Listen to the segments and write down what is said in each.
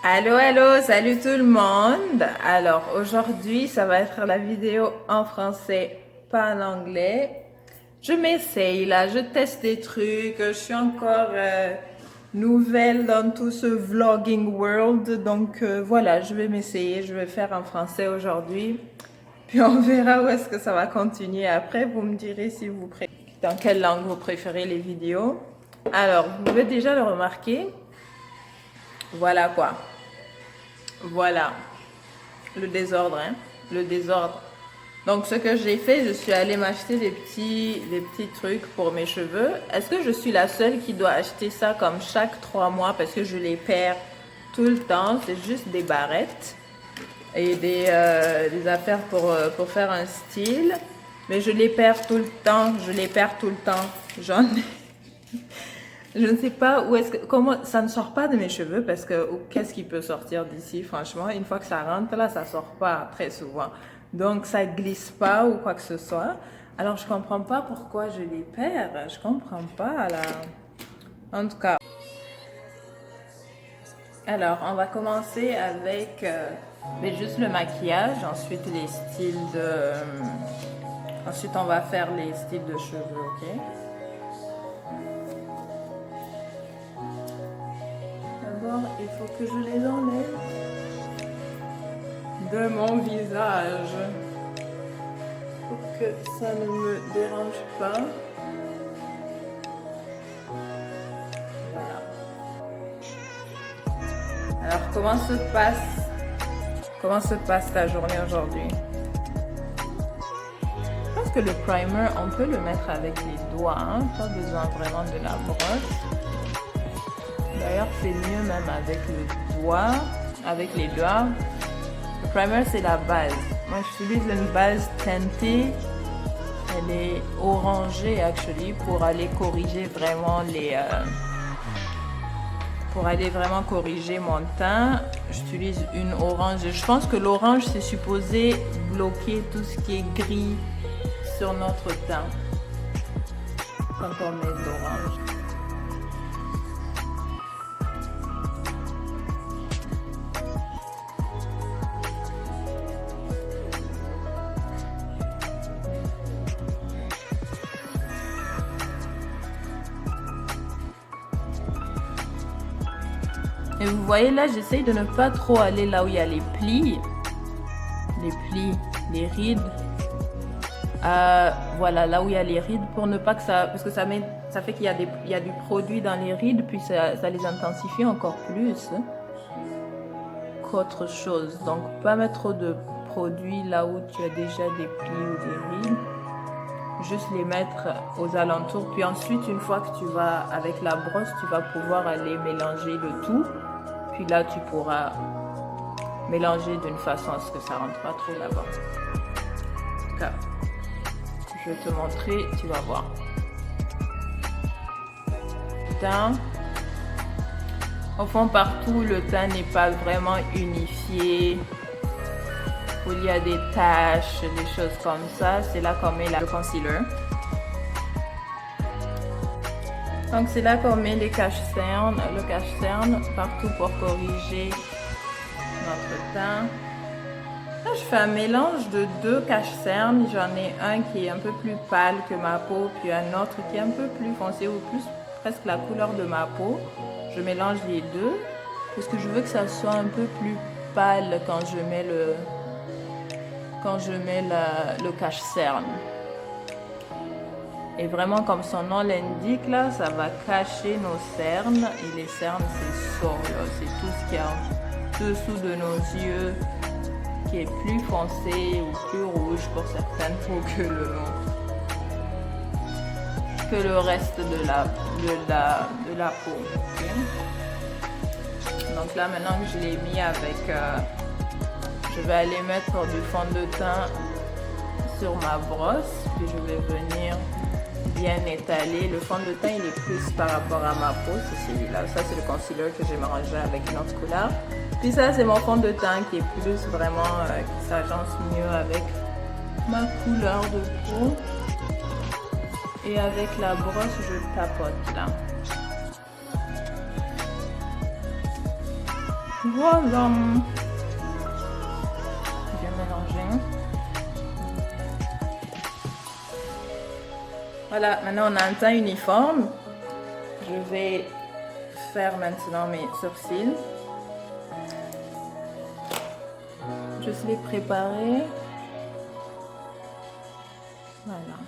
Allô, allô, salut tout le monde. Alors aujourd'hui, ça va être la vidéo en français, pas en anglais. Je m'essaye là, je teste des trucs. Je suis encore nouvelle dans tout ce vlogging world. Donc voilà, je vais m'essayer, je vais faire en français aujourd'hui. Puis on verra où est-ce que ça va continuer après. Vous me direz si vous dans quelle langue vous préférez les vidéos. Alors, vous pouvez déjà le remarquer. Voilà quoi. Voilà, le désordre, hein, le désordre. Donc, ce que j'ai fait, je suis allée m'acheter des petits trucs pour mes cheveux. Est-ce que je suis la seule qui doit acheter ça comme chaque 3 mois parce que je les perds tout le temps? C'est juste des barrettes et des affaires pour faire un style. Mais je les perds tout le temps, je les perds tout le temps. J'en ai... Je ne sais pas où est-ce que, comment, ça ne sort pas de mes cheveux parce que qu'est-ce qui peut sortir d'ici, franchement, une fois que ça rentre là, ça sort pas très souvent. Donc ça glisse pas ou quoi que ce soit. Alors je comprends pas pourquoi je les perds, je comprends pas là. En tout cas. Alors on va commencer avec mais juste le maquillage, ensuite les styles de, ensuite on va faire les styles de cheveux, ok? Il faut que je les enlève de mon visage pour que ça ne me dérange pas. Voilà. Alors, comment se passe ta journée aujourd'hui? Je pense que le primer, on peut le mettre avec les doigts, hein? Pas besoin vraiment de la brosse. D'ailleurs, c'est mieux même avec le doigt, avec les doigts. Le primer, c'est la base. Moi, j'utilise une base teintée. Elle est orangée, actually, pour aller corriger vraiment pour aller vraiment corriger mon teint. J'utilise une orange. Je pense que l'orange, c'est supposé bloquer tout ce qui est gris sur notre teint quand on met de l'orange. Et vous voyez là, j'essaye de ne pas trop aller là où il y a les plis, les rides. Voilà, là où il y a les rides pour ne pas que ça, parce que ça fait qu'il y a du produit dans les rides, puis ça les intensifie encore plus qu'autre chose. Donc pas mettre trop de produits là où tu as déjà des plis ou des rides. Juste les mettre aux alentours, puis ensuite une fois que tu vas avec la brosse, tu vas pouvoir aller mélanger le tout. Puis là, tu pourras mélanger d'une façon à ce que ça rentre pas trop là-bas. En tout cas, je vais te montrer, tu vas voir. Teint. Au fond, partout, le teint n'est pas vraiment unifié. Où il y a des taches, des choses comme ça. C'est là qu'on met le concealer. Donc c'est là qu'on met les cache-cernes, le cache-cerne partout pour corriger notre teint. Là, je fais un mélange de 2 cache-cernes. J'en ai un qui est un peu plus pâle que ma peau, puis un autre qui est un peu plus foncé ou plus presque la couleur de ma peau. Je mélange les deux parce que je veux que ça soit un peu plus pâle quand je mets le cache-cerne. Et vraiment, comme son nom l'indique, là, ça va cacher nos cernes. Et les cernes, c'est ça, là. C'est tout ce qui est en dessous de nos yeux, qui est plus foncé ou plus rouge pour certaines peaux que le reste de la peau. Okay? Donc là, maintenant que je l'ai mis avec... je vais aller mettre du fond de teint sur ma brosse. Puis je vais venir bien étalé. Le fond de teint il est plus par rapport à ma peau, c'est celui-là. Ça c'est le concealer que j'ai mélangé avec une autre couleur. Puis ça c'est mon fond de teint qui est plus vraiment, qui s'agence mieux avec ma couleur de peau. Et avec la brosse je tapote là. Voilà. Bien mélanger. Voilà, maintenant on a un teint uniforme. Je vais faire maintenant mes sourcils. Juste les préparer. Voilà.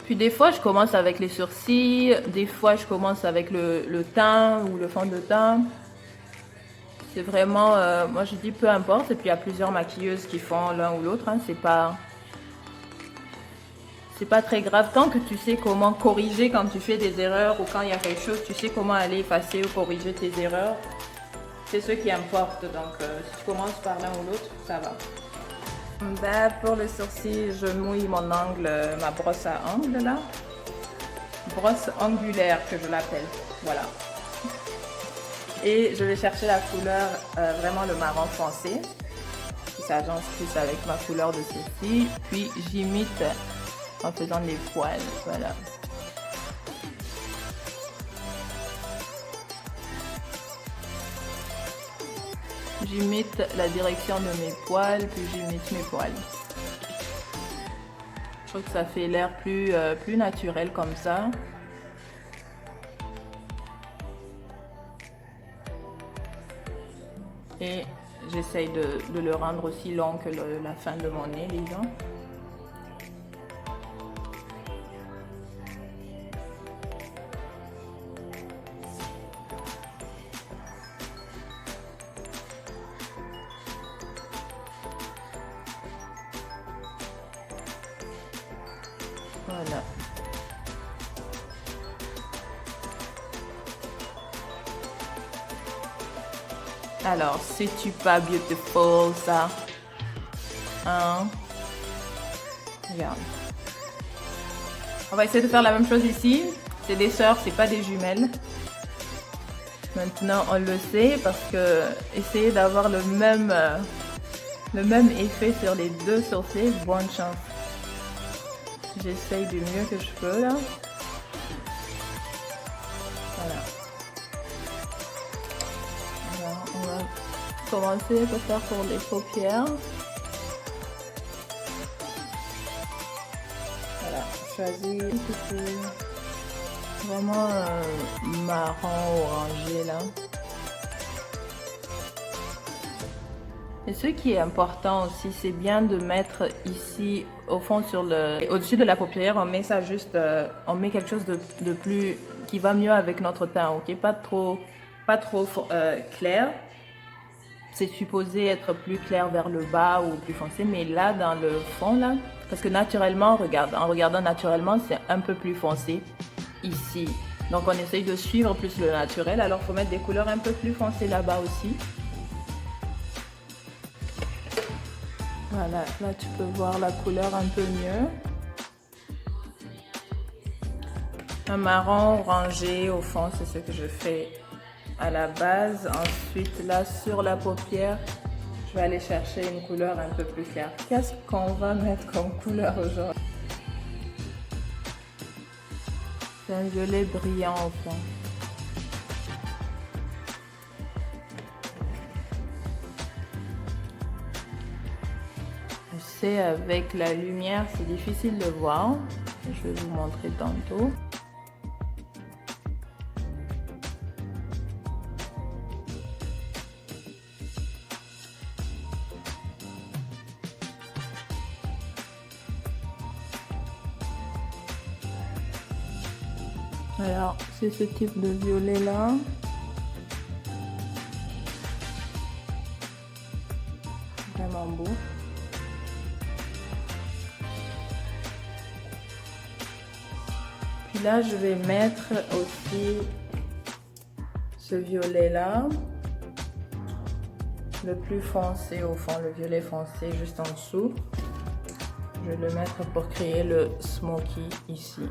Puis des fois, je commence avec les sourcils, des fois, je commence avec le teint ou le fond de teint. C'est vraiment, moi je dis peu importe, et puis il y a plusieurs maquilleuses qui font l'un ou l'autre, hein. C'est pas très grave tant que tu sais comment corriger quand tu fais des erreurs ou quand il y a quelque chose, tu sais comment aller effacer ou corriger tes erreurs. C'est ce qui importe, donc si tu commences par l'un ou l'autre, ça va. Ben, pour le sourcil, je mouille mon angle, ma brosse à ongles là. Brosse angulaire que je l'appelle, voilà. Et je vais chercher la couleur, vraiment le marron foncé, qui s'agence plus avec ma couleur de ceci. Puis j'imite en faisant les poils, voilà. J'imite la direction de mes poils, puis j'imite mes poils. Je trouve que ça fait l'air plus naturel comme ça. Et j'essaye de le rendre aussi long que la fin de mon nez, disons. Voilà. Alors, c'est-tu pas beautiful ça? Hein? Regarde. On va essayer de faire la même chose ici. C'est des sœurs, c'est pas des jumelles. Maintenant, on le sait parce que essayer d'avoir le même effet sur les deux sourcils, bonne chance. J'essaye du mieux que je peux là. Voilà. Alors, on va commencer par faire pour les paupières. Voilà, choisis un petit peu vraiment marron orangé là. Et ce qui est important aussi, c'est bien de mettre ici au fond au-dessus de la paupière, on met ça juste, on met quelque chose de plus qui va mieux avec notre teint, ok? Pas trop clair. C'est supposé être plus clair vers le bas ou plus foncé, mais là dans le fond là, parce que naturellement, regarde, en regardant naturellement, c'est un peu plus foncé ici. Donc on essaye de suivre plus le naturel, alors il faut mettre des couleurs un peu plus foncées là-bas aussi. Voilà, là tu peux voir la couleur un peu mieux. Un marron orangé au fond, c'est ce que je fais à la base. Ensuite, là sur la paupière, je vais aller chercher une couleur un peu plus claire. Qu'est-ce qu'on va mettre comme couleur aujourd'hui? C'est un violet brillant au fond. Je sais, avec la lumière, c'est difficile de voir. Je vais vous montrer tantôt. Alors, c'est ce type de violet là. Vraiment beau. Puis là, je vais mettre aussi ce violet là. Le plus foncé au fond, le violet foncé juste en dessous. Je vais le mettre pour créer le smoky ici.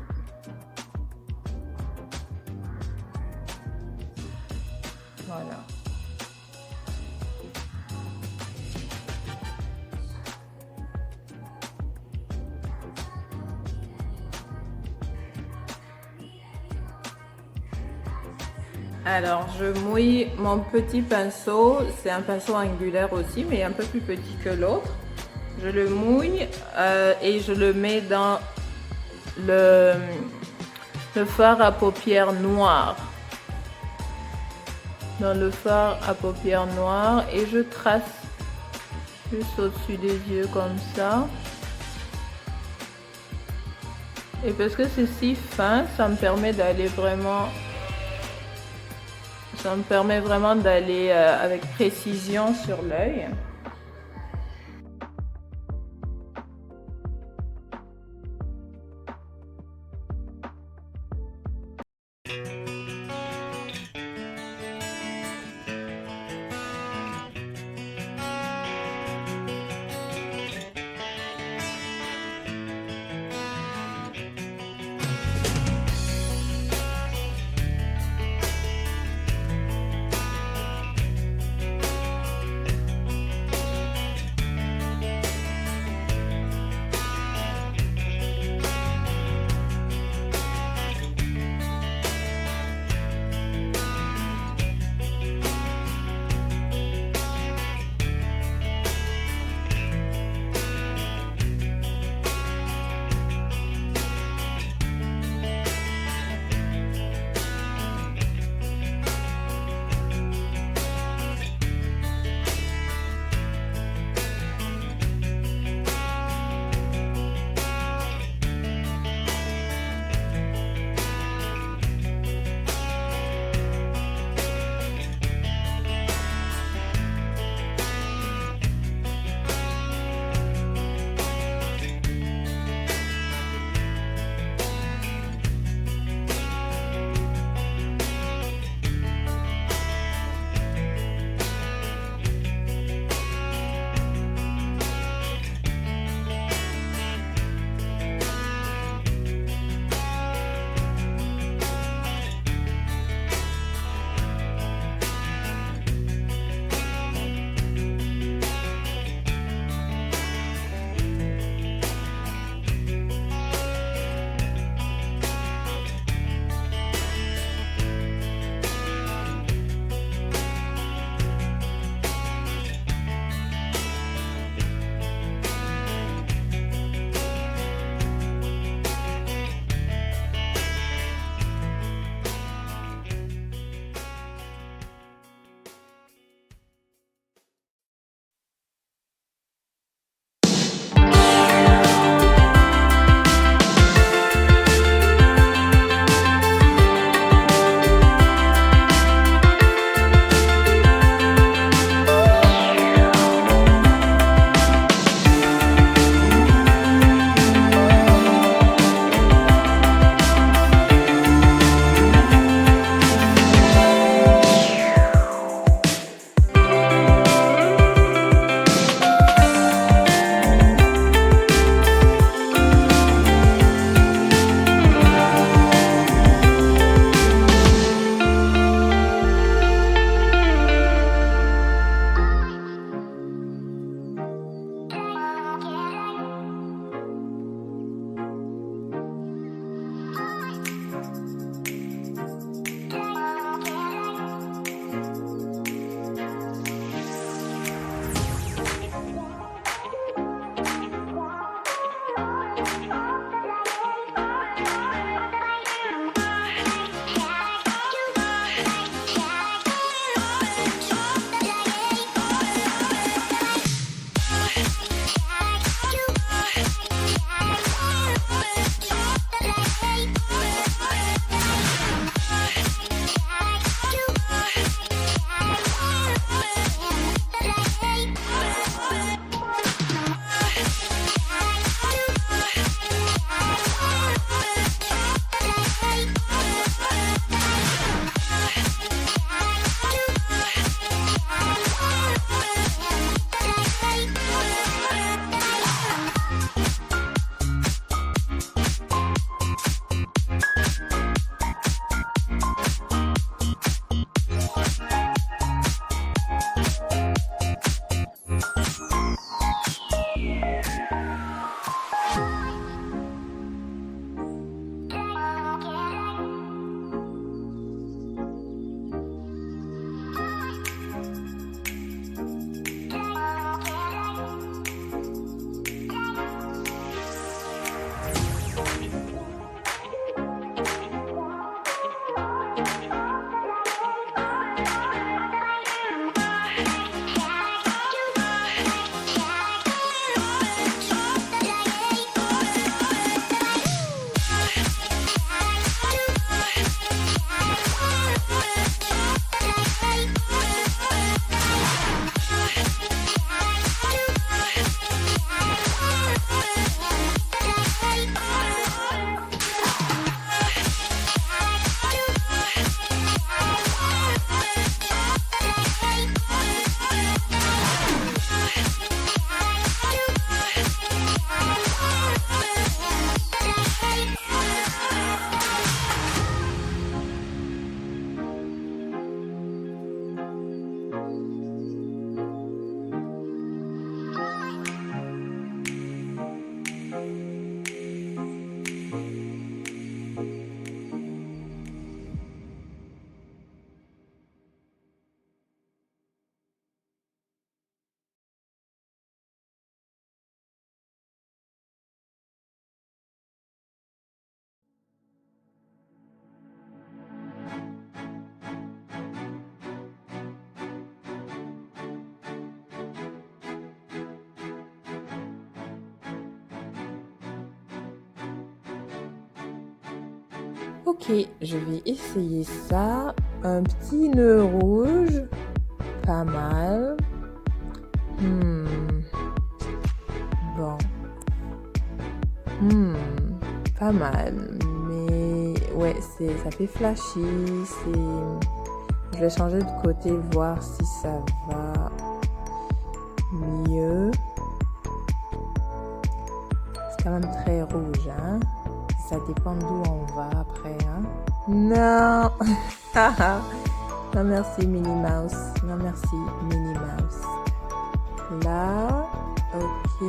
Voilà. Alors, je mouille mon petit pinceau. C'est un pinceau angulaire aussi, mais un peu plus petit que l'autre. Je le mouille et je le mets dans le fard à paupières noir. Dans le fard à paupières noires et je trace juste au-dessus des yeux comme ça. Et parce que c'est si fin, ça me permet d'aller vraiment... Ça me permet vraiment d'aller avec précision sur l'œil. Ok, je vais essayer ça. Un petit nœud rouge. Pas mal. Bon. Pas mal. Mais ouais, ça fait flashy. Je vais changer de côté, voir si ça va mieux. C'est quand même très rouge, hein. Ça dépend d'où on va après, hein. Non. Non merci Minnie Mouse. Non merci Minnie Mouse. Là, ok.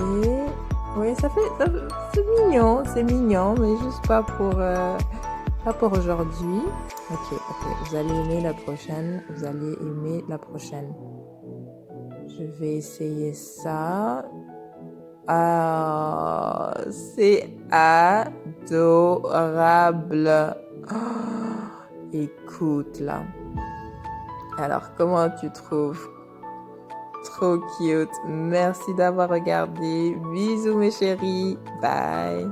Oui, c'est mignon, mais juste pas pour aujourd'hui. Ok, vous allez aimer la prochaine, Je vais essayer ça. Ah, c'est adorable. Oh, écoute là. Alors, comment tu trouves? Trop cute. Merci d'avoir regardé. Bisous mes chéris. Bye.